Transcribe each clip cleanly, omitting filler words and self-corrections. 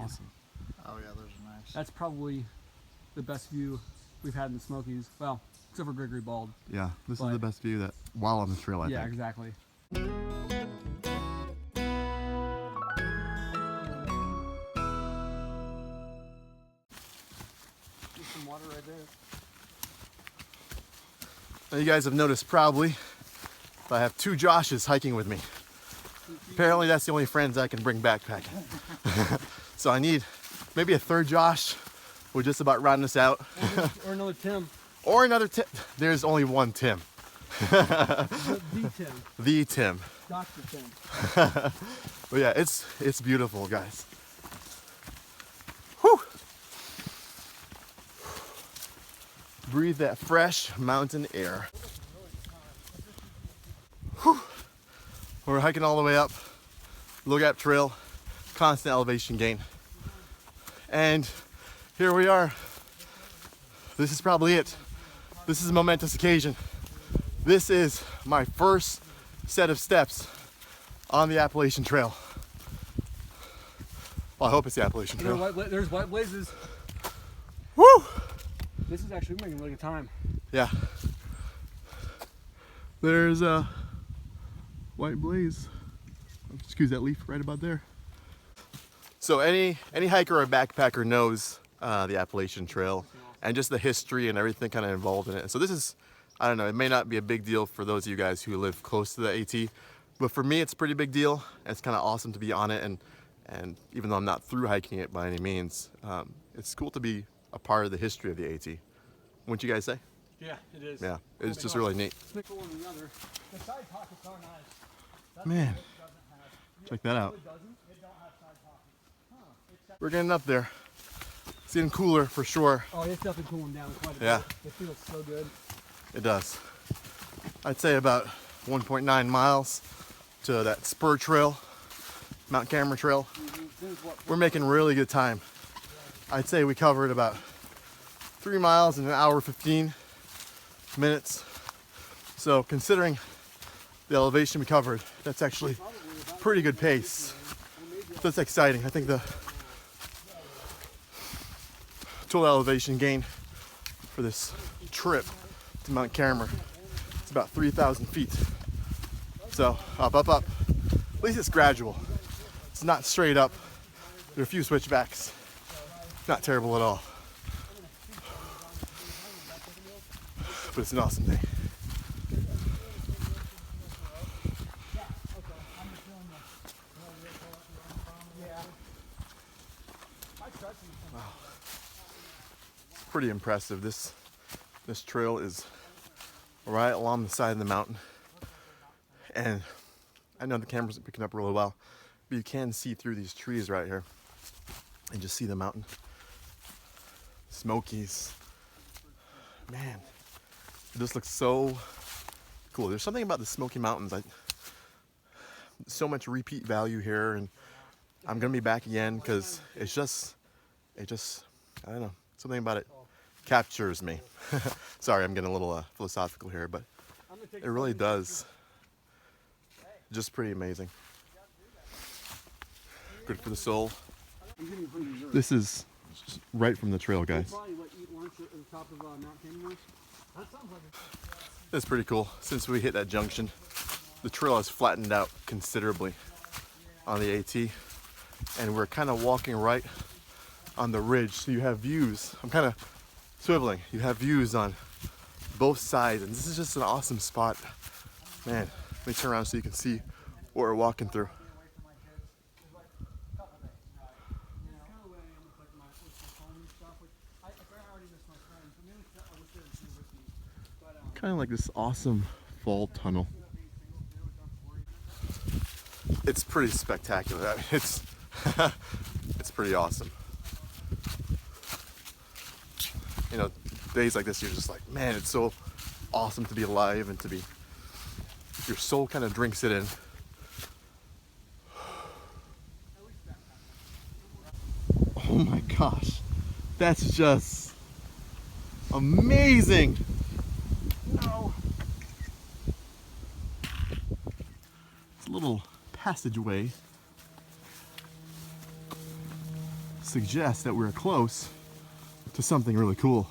awesome. Oh yeah, those are nice. That's probably the best view we've had in the Smokies. Well, except for Gregory Bald. Yeah, this is the best view that while on the trail, I think. Yeah, exactly. There's some water right there. Now you guys have noticed probably, I have two Joshes hiking with me. Apparently that's the only friends I can bring backpacking. So I need maybe a third Josh. We're just about rounding this out. Or another Tim. Or another Tim. There's only one Tim. The Tim. The Tim. Dr. Tim. But yeah, it's beautiful, guys. Whew. Breathe that fresh mountain air. Whew. We're hiking all the way up Lookout Trail, constant elevation gain. And here we are. This is probably it. This is a momentous occasion. This is my first set of steps on the Appalachian Trail. Well, I hope it's the Appalachian Trail. There's white blazes. Woo! This is actually making a really good time. Yeah. There's a white blaze. Excuse that leaf right about there. So any hiker or backpacker knows the Appalachian Trail and just the history and everything kind of involved in it. And so this is, I don't know, it may not be a big deal for those of you guys who live close to the AT, but for me it's a pretty big deal. And it's kind of awesome to be on it, and even though I'm not through hiking it by any means, it's cool to be a part of the history of the AT. Wouldn't you guys say? Yeah, it is. Yeah, it's just really neat. The side pockets are nice. That's Man, what it doesn't have. check that out. It doesn't. It don't have side pockets. We're getting up there. It's getting cooler for sure. Oh, it's definitely cooling down quite a bit. Yeah. It feels so good. It does. I'd say about 1.9 miles to that spur trail, Mount Cammerer Trail. We're making really good time. I'd say we covered about 3 miles in an hour 15 minutes. So considering the elevation we covered, that's actually pretty good pace. So it's exciting. I think the total elevation gain for this trip to Mount Cammerer, it's about 3,000 feet. So up, up, up. At least it's gradual. It's not straight up. There are a few switchbacks. Not terrible at all. But it's an awesome day. Wow. It's pretty impressive. This trail is right along the side of the mountain. And I know the camera's picking up really well, but you can see through these trees right here and just see the mountain. Smokies. Man, it just looks so cool. There's something about the Smoky Mountains. So much repeat value here, and I'm gonna be back again because it just, I don't know, something about it captures me. Sorry, I'm getting a little philosophical here, but it really does. Just pretty amazing. Good for the soul. This is right from the trail, guys. That's pretty cool. Since we hit that junction, the trail has flattened out considerably on the AT, and we're kind of walking right on the ridge, so you have views. I'm kind of swiveling. You have views on both sides, and this is just an awesome spot. Man, let me turn around so you can see what we're walking through. Kind of like this awesome fall tunnel. It's pretty spectacular. I mean, it's pretty awesome. You know, days like this, you're just like, man, it's so awesome to be alive and to be. Your soul kind of drinks it in. Oh my gosh, that's just amazing. No. It's a little passageway suggests that we're close to something really cool.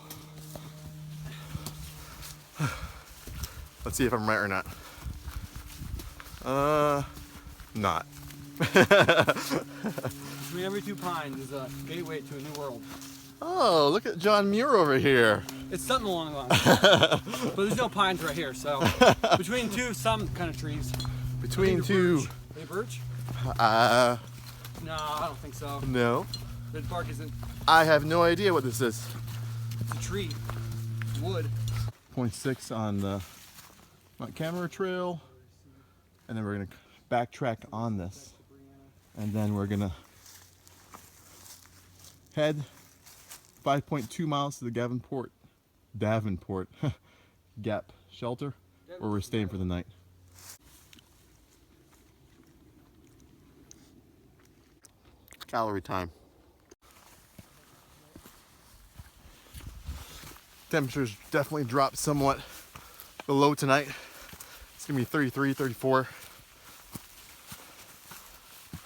Let's see if I'm right or not. Not. Between every two pines is a gateway to a new world. Oh, look at John Muir over here. It's something along the lines. But there's no pines right here, so between some kind of trees. Between two. Birch. Are they birch? No, I don't think so. No. The bark isn't. I have no idea what this is. It's a tree. It's wood. 0.6 on the Cammerer Trail, and then we're gonna backtrack on this, and then we're gonna head 5.2 miles to the Davenport Gap shelter, where we're staying for the night. Calorie time. Temperatures definitely dropped somewhat below tonight. It's gonna be 33, 34.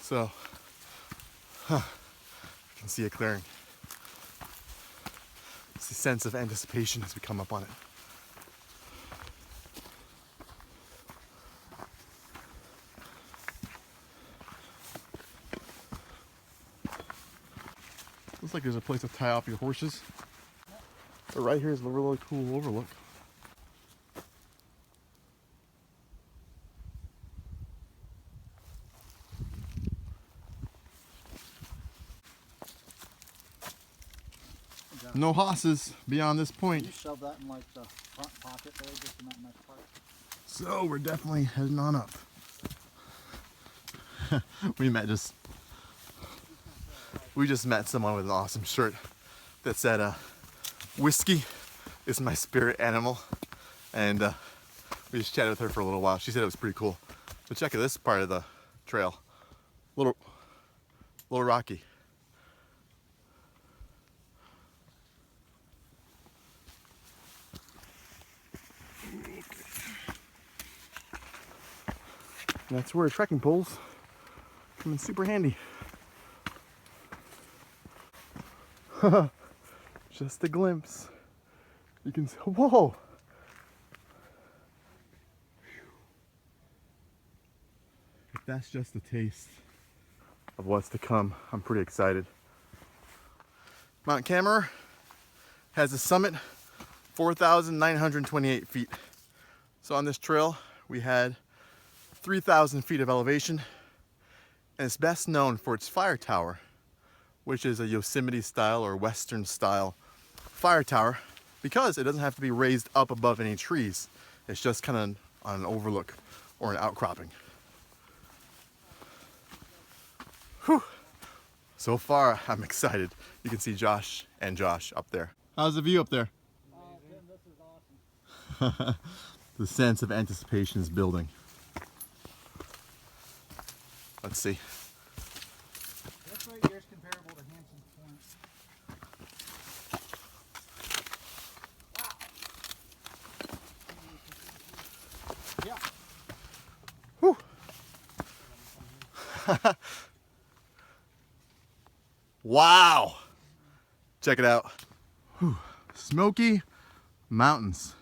So, you can see a clearing. It's a sense of anticipation as we come up on it. Looks like there's a place to tie off your horses. But right here is a really cool overlook. No hosses beyond this point. You shove that in like the front pocket there, just in that next part. So we're definitely heading on up. We just met someone with an awesome shirt that said, whiskey is my spirit animal. And we just chatted with her for a little while. She said it was pretty cool. But check out this part of the trail. Little rocky. And that's where trekking poles come in super handy. Just a glimpse. You can see, whoa! If that's just a taste of what's to come, I'm pretty excited. Mount Cammerer has a summit 4,928 feet. So on this trail, we had 3,000 feet of elevation, and it's best known for its fire tower, which is a Yosemite style or Western style fire tower, because it doesn't have to be raised up above any trees. It's just kind of on an overlook or an outcropping. Whew. So far, I'm excited. You can see Josh and Josh up there. How's the view up there? Tim, this is awesome. The sense of anticipation is building. Let's see. This right here is comparable to Hanson's Point. Wow. Yeah. Wow. Check it out. Whew. Smoky Mountains.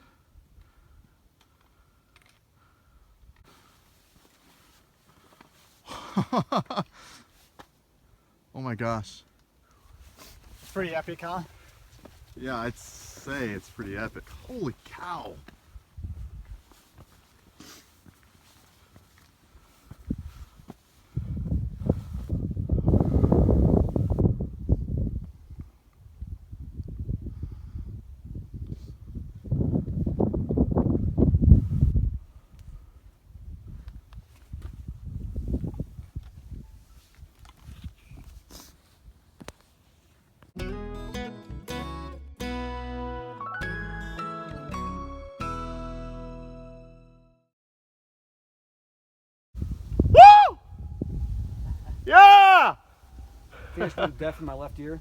Oh my gosh. It's pretty epic, huh? Yeah, I'd say it's pretty epic. Holy cow. Yeah! Finished with death in my left ear.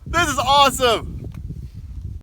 This is awesome!